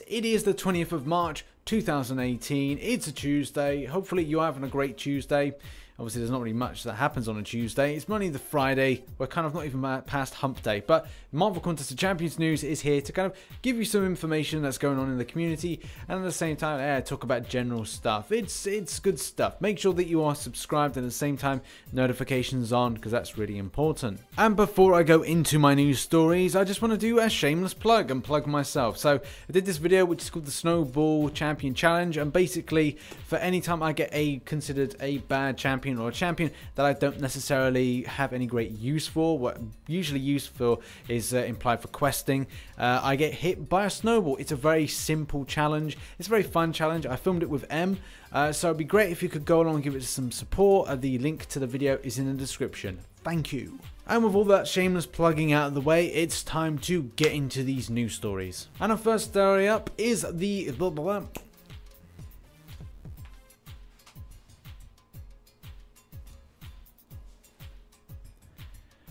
it is the 20th of March 2018. It's a Tuesday. Hopefully you're having a great Tuesday. Obviously there's not really much that happens on a Tuesday. It's only the Friday. We're kind of not even past hump day. But Marvel Contest of Champions news is here to kind of give you some information that's going on in the community. And at the same time, talk about general stuff. It's good stuff. Make sure that you are subscribed and at the same time notifications on, because that's really important. And before I go into my news stories, I just want to do a shameless plug and plug myself. So I did this video which is called the Snowball Champion Challenge. And basically for any time I get considered a bad champion, or a champion that I don't necessarily have any great use for, what usually used for is implied for questing, I get hit by a snowball. It's a very simple challenge. It's a very fun challenge. I filmed it with M, so it'd be great if you could go along and give it some support. The link to the video is in the description. Thank you. And with all that shameless plugging out of the way, it's time to get into these news stories. And our first story up is the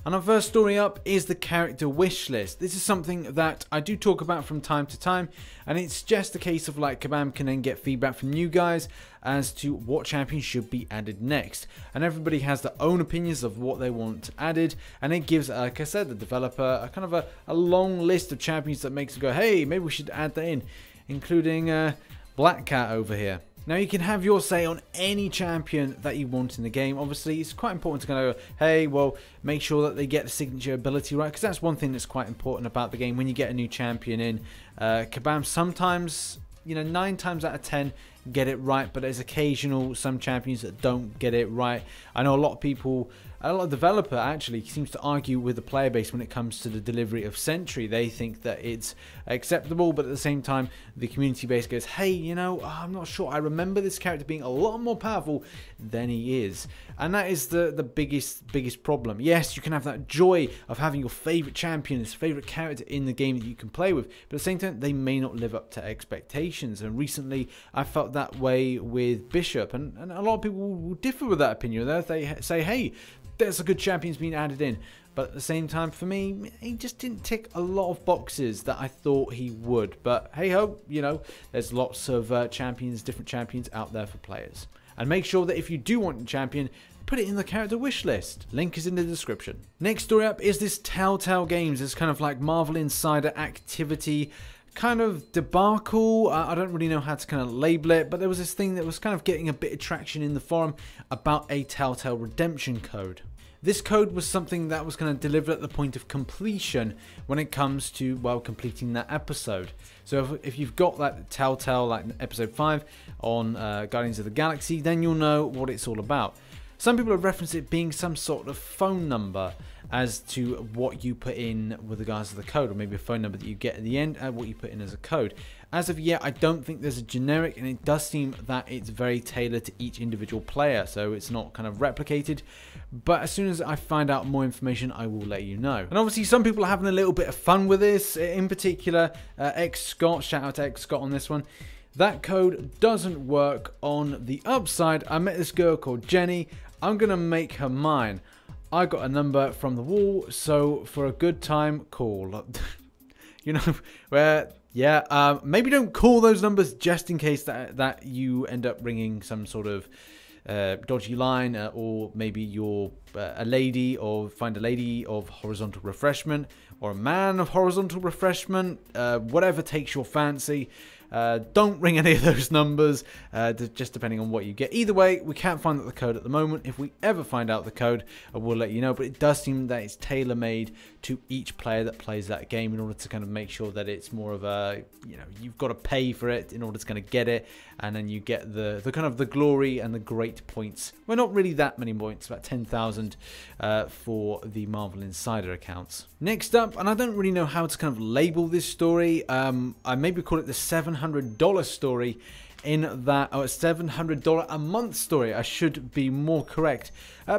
And our first story up is the character wish list. This is something that I do talk about from time to time, and it's just a case of like Kabam can then get feedback from you guys as to what champions should be added next. And everybody has their own opinions of what they want added, and it gives, like I said, the developer a kind of a long list of champions that makes them go, hey, maybe we should add that in, including Black Cat over here. Now you can have your say on any champion that you want in the game. Obviously it's quite important to kind of go, hey, well, make sure that they get the signature ability right, because that's one thing that's quite important about the game when you get a new champion in. Kabam sometimes, you know, 9 times out of 10 get it right, but there's some champions that don't get it right. I know a lot of developer actually seems to argue with the player base when it comes to the delivery of Sentry. They think that it's acceptable, but at the same time the community base goes, hey, you know, I'm not sure, I remember this character being a lot more powerful than he is. And that is the biggest problem. Yes, you can have that joy of having your favorite champion, this favorite character in the game that you can play with, but at the same time they may not live up to expectations. And recently I felt that way with Bishop, and a lot of people will differ with that opinion. They say, hey, there's a good champion's been added in, but at the same time for me he just didn't tick a lot of boxes that I thought he would. But hey ho, you know, there's lots of different champions out there for players. And make sure that if you do want a champion, put it in the character wish list. Link is in the description. Next story up is this Telltale Games. It's kind of like Marvel Insider activity, kind of debacle. I don't really know how to kind of label it, but there was this thing that was kind of getting a bit of traction in the forum about a Telltale redemption code. This code was something that was going to deliver at the point of completion when it comes to, well, completing that episode. So if you've got that Telltale, like episode 5 on Guardians of the Galaxy, then you'll know what it's all about. Some people have referenced it being some sort of phone number as to what you put in with regards to the code, or maybe a phone number that you get at the end and what you put in as a code. As of yet, I don't think there's a generic, and it does seem that it's very tailored to each individual player, so it's not kind of replicated. But as soon as I find out more information, I will let you know. And obviously some people are having a little bit of fun with this, in particular X Scott, shout out to X Scott on this one. That code doesn't work. On the upside, I met this girl called Jenny. I'm gonna make her mine. I got a number from the wall, so for a good time, call. You know, where, yeah, maybe don't call those numbers just in case that you end up ringing some sort of dodgy line, or maybe you're a lady, or find a lady of horizontal refreshment, or a man of horizontal refreshment, whatever takes your fancy. Don't ring any of those numbers, just depending on what you get. Either way, we can't find out the code at the moment. If we ever find out the code, I will let you know. But it does seem that it's tailor-made to each player that plays that game in order to kind of make sure that it's more of a, you know, you've got to pay for it in order to kind of get it, and then you get the kind of the glory and the great points. Well, not really that many points, about 10,000 for the Marvel Insider accounts. Next up, and I don't really know how to kind of label this story, I maybe call it the $700 story, in that, oh, a $700 a month story, I should be more correct,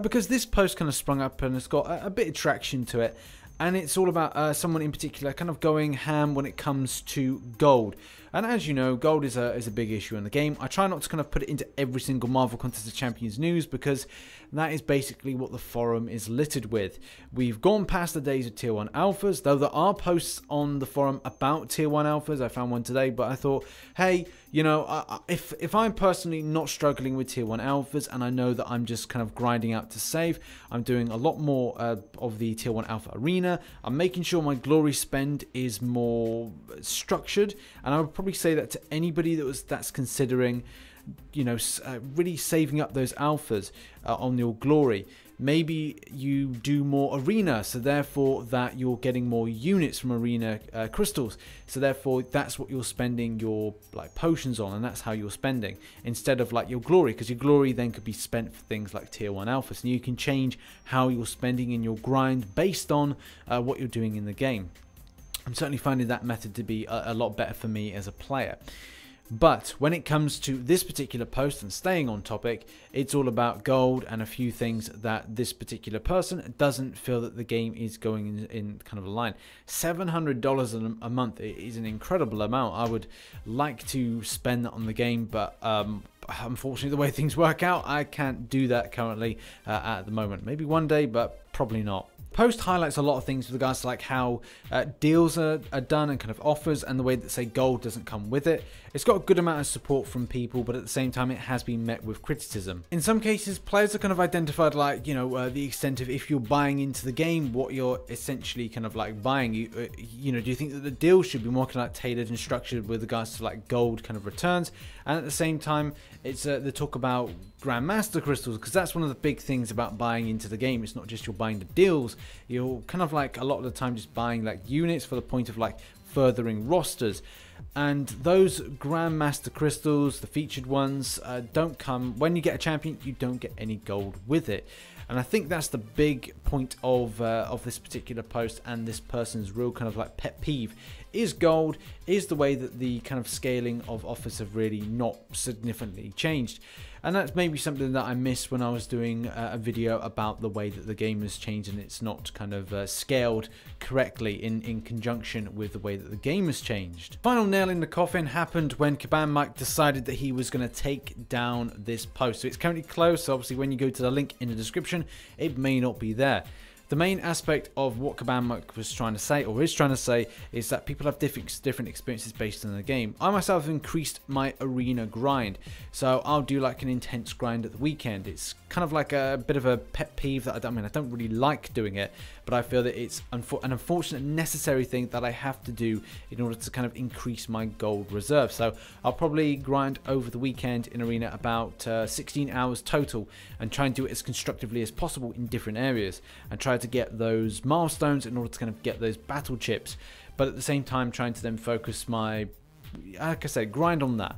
because this post kind of sprung up and it's got a bit of traction to it, and it's all about someone in particular kind of going ham when it comes to gold. And as you know, gold is a big issue in the game. I try not to kind of put it into every single Marvel Contest of Champions news, because that is basically what the forum is littered with. We've gone past the days of tier 1 alphas, though there are posts on the forum about tier 1 alphas. I found one today, but I thought, hey, you know, if I'm personally not struggling with tier 1 alphas, and I know that I'm just kind of grinding out to save, I'm doing a lot more of the tier 1 alpha arena. I'm making sure my glory spend is more structured, and I would probably say that to anybody that's considering, you know, really saving up those alphas on your glory. Maybe you do more arena, so therefore that you're getting more units from arena crystals, so therefore that's what you're spending your like potions on, and that's how you're spending, instead of like your glory, because your glory then could be spent for things like tier 1 alphas, and you can change how you're spending in your grind based on what you're doing in the game. I'm certainly finding that method to be a lot better for me as a player. But when it comes to this particular post and staying on topic, it's all about gold and a few things that this particular person doesn't feel that the game is going in kind of a line. $700 a month is an incredible amount. I would like to spend that on the game, but unfortunately the way things work out, I can't do that currently at the moment. Maybe one day, but probably not. Post highlights a lot of things with regards to like how deals are done and kind of offers, and the way that, say, gold doesn't come with it. It's got a good amount of support from people, but at the same time it has been met with criticism. In some cases, players are kind of identified like, you know, the extent of if you're buying into the game, what you're essentially kind of like buying. You know, do you think that the deal should be more kind of like tailored and structured with regards to like gold kind of returns? And at the same time, it's the talk about Grandmaster crystals, because that's one of the big things about buying into the game. It's not just you're buying the deals, you're kind of like a lot of the time just buying like units for the point of like furthering rosters. And those Grandmaster crystals, the featured ones, don't come when you get a champion. You don't get any gold with it, and I think that's the big point of this particular post, and this person's real kind of like pet peeve is gold, is the way that the kind of scaling of offers have really not significantly changed. And that's maybe something that I missed when I was doing a video about the way that the game has changed, and it's not kind of scaled correctly in conjunction with the way that the game has changed. Final nail in the coffin happened when Kingpin Mike decided that he was going to take down this post. So it's currently closed, so obviously when you go to the link in the description, it may not be there. The main aspect of what Kingpin Mike was trying to say, or is trying to say, is that people have different experiences based on the game. I myself have increased my arena grind, so I'll do like an intense grind at the weekend. It's kind of like a bit of a pet peeve that I don't really like doing it, but I feel that it's an unfortunate necessary thing that I have to do in order to kind of increase my gold reserve. So I'll probably grind over the weekend in arena about 16 hours total, and try and do it as constructively as possible in different areas, and try to get those milestones in order to kind of get those battle chips, but at the same time trying to then focus my, like I said, grind on that.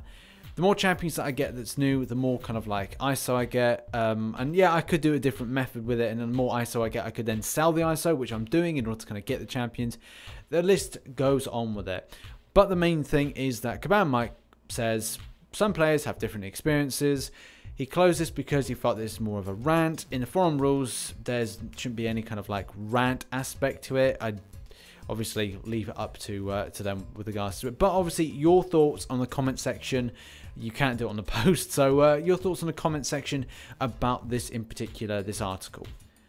The more champions that I get that's new, the more kind of like ISO I get, and yeah, I could do a different method with it, and the more ISO I get, I could then sell the ISO, which I'm doing in order to kind of get the champions. The list goes on with it, but the main thing is that Kingpin Mike says some players have different experiences. He closed this because he felt this is more of a rant. In the forum rules, there shouldn't be any kind of like rant aspect to it. I'd obviously leave it up to them with regards to it. But obviously, your thoughts on the comment section. You can't do it on the post. So your thoughts on the comment section about this in particular, this article.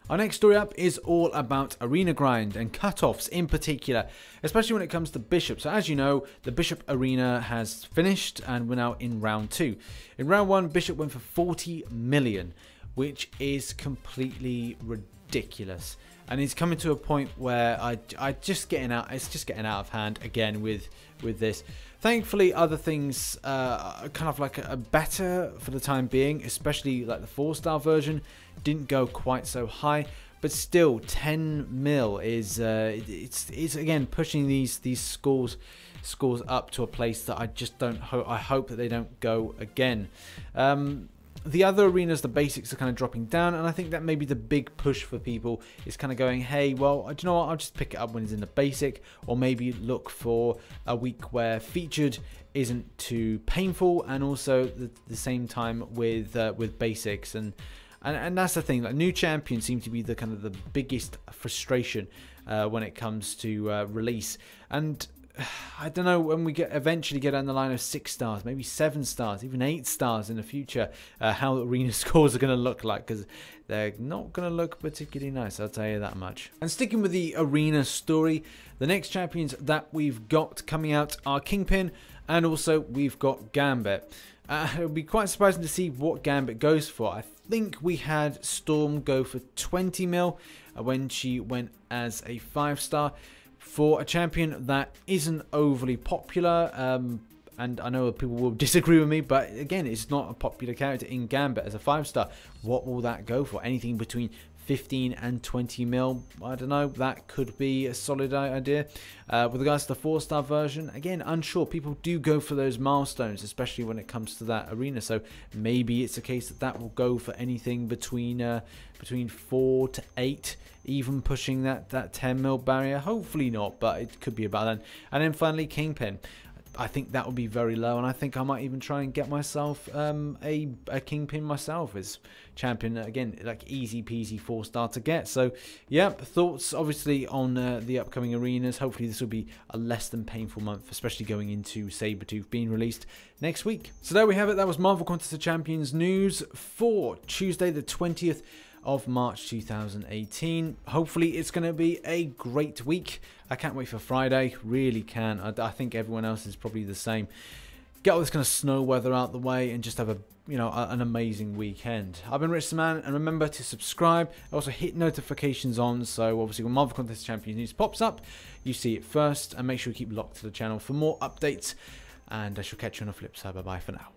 Our next story up is all about arena grind and cutoffs in particular, especially when it comes to Bishop. So as you know, the Bishop arena has finished and we're now in round 2. In round 1, Bishop went for 40 million, which is completely ridiculous. And it's coming to a point where it's just getting out of hand again with this. Thankfully, other things kind of like are better for the time being, especially like the 4-star version didn't go quite so high, but still 10 mil is it's again pushing these scores up to a place that I just don't hope. I hope that they don't go again. The other arenas, the basics are kind of dropping down, and I think that maybe the big push for people is kind of going, hey, well, do you know what, I'll just pick it up when it's in the basic, or maybe look for a week where featured isn't too painful, and also the same time with basics, and that's the thing. Like, new champions seem to be the kind of the biggest frustration when it comes to release, and I don't know when we eventually get on the line of 6 stars, maybe 7 stars, even 8 stars in the future, how arena scores are going to look like, because they're not going to look particularly nice, I'll tell you that much. And sticking with the arena story, the next champions that we've got coming out are Kingpin, and also we've got Gambit. It would be quite surprising to see what Gambit goes for. I think we had Storm go for 20 mil when she went as a 5-star. For a champion that isn't overly popular, and I know people will disagree with me, but again, it's not a popular character in Gambit as a 5-star. What will that go for? Anything between 15 and 20 mil, I don't know, that could be a solid idea. With regards to the 4-star version, again, unsure. People do go for those milestones, especially when it comes to that arena, so maybe it's a case that will go for anything between 4 to 8, even pushing that 10 mil barrier. Hopefully not, but it could be about then. And then finally, Kingpin. I think that would be very low, and I think I might even try and get myself a Kingpin myself as champion. Again, like easy peasy 4-star to get. So yeah, thoughts obviously on the upcoming arenas. Hopefully this will be a less than painful month, especially going into Sabretooth being released next week. So there we have it. That was Marvel Contest of Champions news for Tuesday the 20th of March 2018. Hopefully it's going to be a great week. I can't wait for Friday, really can. I think everyone else is probably the same. Get all this kind of snow weather out the way and just have an amazing weekend. I've been RichTheMan, and remember to subscribe. Also hit notifications on, so obviously when Marvel Contest Champions news pops up, you see it first, and make sure you keep locked to the channel for more updates, and I shall catch you on the flip side. Bye bye for now.